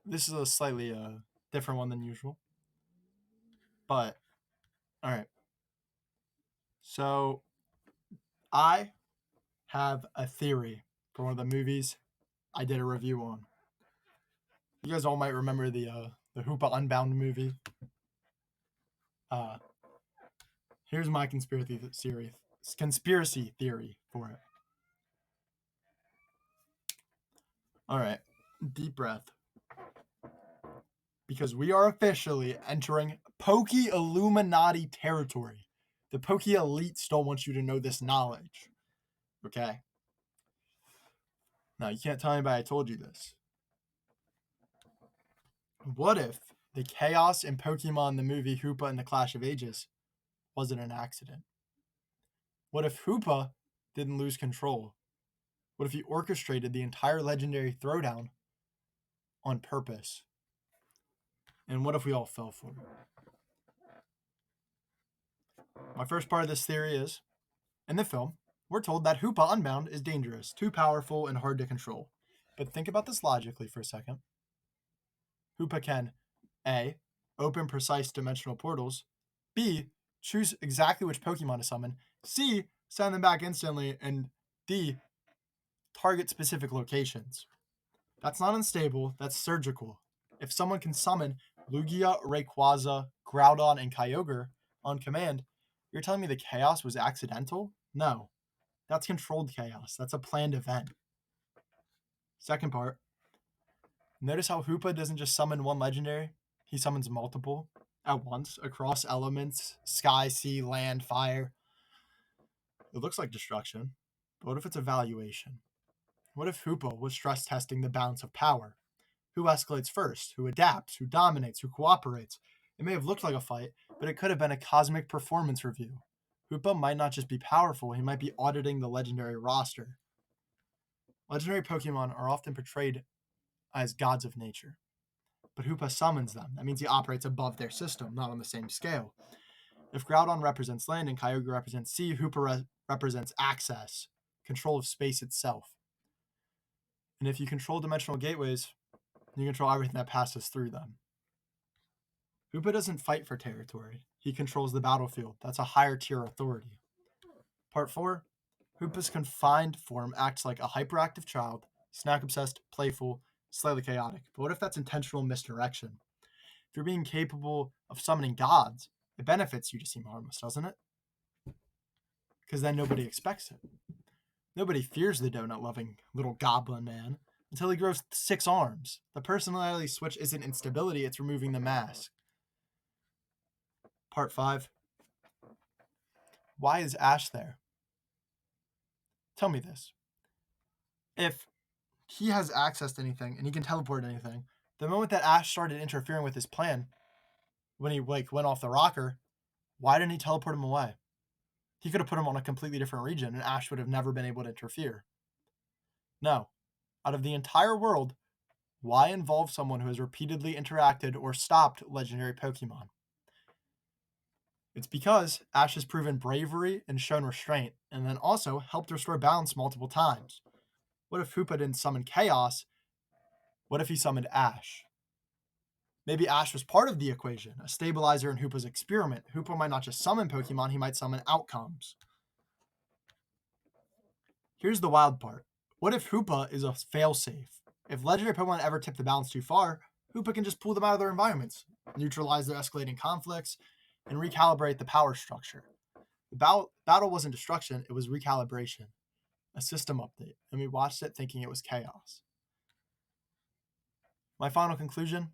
this is a slightly different one than usual. But all right. So I have a theory for one of the movies I did a review on. You guys all might remember the Hoopa Unbound movie. Here's my conspiracy theory for it. All right, deep breath. Because we are officially entering Pokey Illuminati territory. The Pokey elites don't want you to know this knowledge. Okay? Now, you can't tell anybody I told you this. What if the chaos in Pokemon the movie Hoopa and the Clash of Ages wasn't an accident? What if Hoopa didn't lose control? What if he orchestrated the entire legendary throwdown on purpose? And what if we all fell for it? My first part of this theory is, in the film, we're told that Hoopa Unbound is dangerous, too powerful, and hard to control. But think about this logically for a second. Hoopa can A. Open precise dimensional portals, B. Choose exactly which Pokemon to summon, C. Send them back instantly, and D. Target specific locations. That's not unstable, that's surgical. If someone can summon Lugia, Rayquaza, Groudon, and Kyogre on command, you're telling me the chaos was accidental? No. That's controlled chaos. That's a planned event. Second part. Notice how Hoopa doesn't just summon one legendary, he summons multiple at once across elements, sky, sea, land, fire. It looks like destruction, but what if it's evaluation? What if Hoopa was stress testing the balance of power? Who escalates first? Who adapts? Who dominates? Who cooperates? It may have looked like a fight, but it could have been a cosmic performance review. Hoopa might not just be powerful, he might be auditing the legendary roster. Legendary Pokemon are often portrayed as gods of nature, but Hoopa summons them. That means he operates above their system, not on the same scale. If Groudon represents land and Kyogre represents sea, Hoopa represents access, control of space itself. And if you control dimensional gateways, you control everything that passes through them. Hoopa doesn't fight for territory. He controls the battlefield. That's a higher tier authority. Part 4. Hoopa's confined form acts like a hyperactive child, snack-obsessed, playful, slightly chaotic. But what if that's intentional misdirection? If you're being capable of summoning gods, it benefits you to seem harmless, doesn't it? Because then nobody expects it. Nobody fears the donut-loving little goblin man until he grows 6 arms. The personality switch isn't instability, it's removing the mask. Part 5. Why is Ash there? Tell me this. If he has access to anything and he can teleport anything, the moment that Ash started interfering with his plan, when he went off the rocker, why didn't he teleport him away? He could have put him on a completely different region and Ash would have never been able to interfere. No. Out of the entire world, why involve someone who has repeatedly interacted or stopped legendary Pokemon? It's because Ash has proven bravery and shown restraint, and then also helped restore balance multiple times. What if Hoopa didn't summon Chaos? What if he summoned Ash? Maybe Ash was part of the equation, a stabilizer in Hoopa's experiment. Hoopa might not just summon Pokemon, he might summon outcomes. Here's the wild part. What if Hoopa is a failsafe? If legendary Pokemon ever tip the balance too far, Hoopa can just pull them out of their environments, neutralize their escalating conflicts, and recalibrate the power structure. The battle wasn't destruction, it was recalibration, a system update, and we watched it thinking it was chaos. My final conclusion,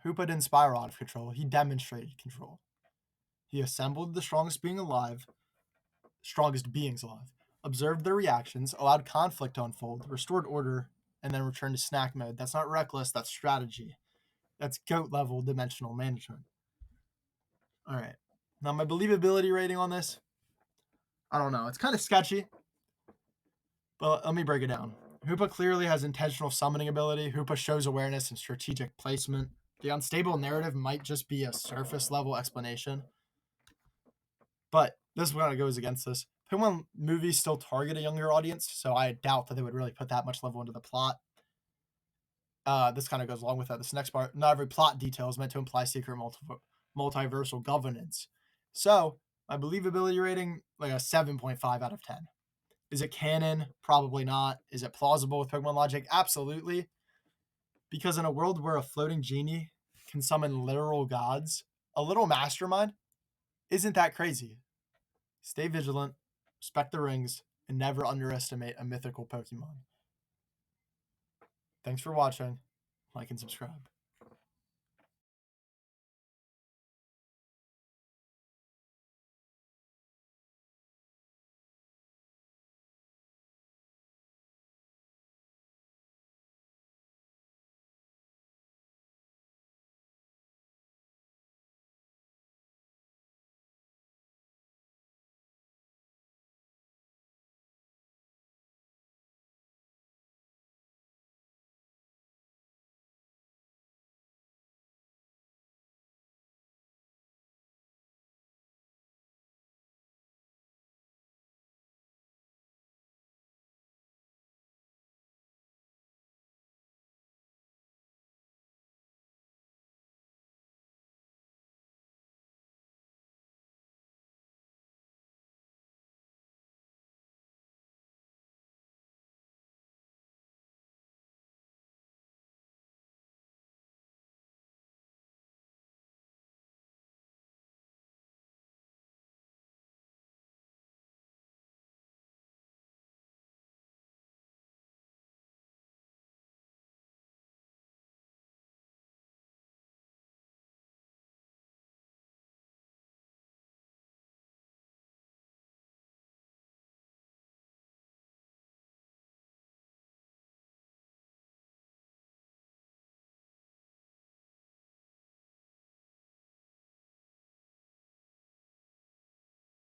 Hoopa didn't spiral out of control, he demonstrated control. He assembled the strongest beings alive, observed their reactions, allowed conflict to unfold, restored order, and then returned to snack mode. That's not reckless, that's strategy. That's GOAT level dimensional management. All right. Now, my believability rating on this, I don't know. It's kind of sketchy, but let me break it down. Hoopa clearly has intentional summoning ability. Hoopa shows awareness and strategic placement. The unstable narrative might just be a surface level explanation, but this one goes against this. Pokemon movies still target a younger audience, so I doubt that they would really put that much level into the plot. This kind of goes along with that. This next part, not every plot detail is meant to imply secret multiversal governance. So my believability rating, like a 7.5 out of 10. Is it canon? Probably not. Is it plausible with Pokemon logic? Absolutely. Because in a world where a floating genie can summon literal gods, a little mastermind isn't that crazy. Stay vigilant, respect the rings, and never underestimate a mythical Pokemon. Thanks for watching. Like and subscribe.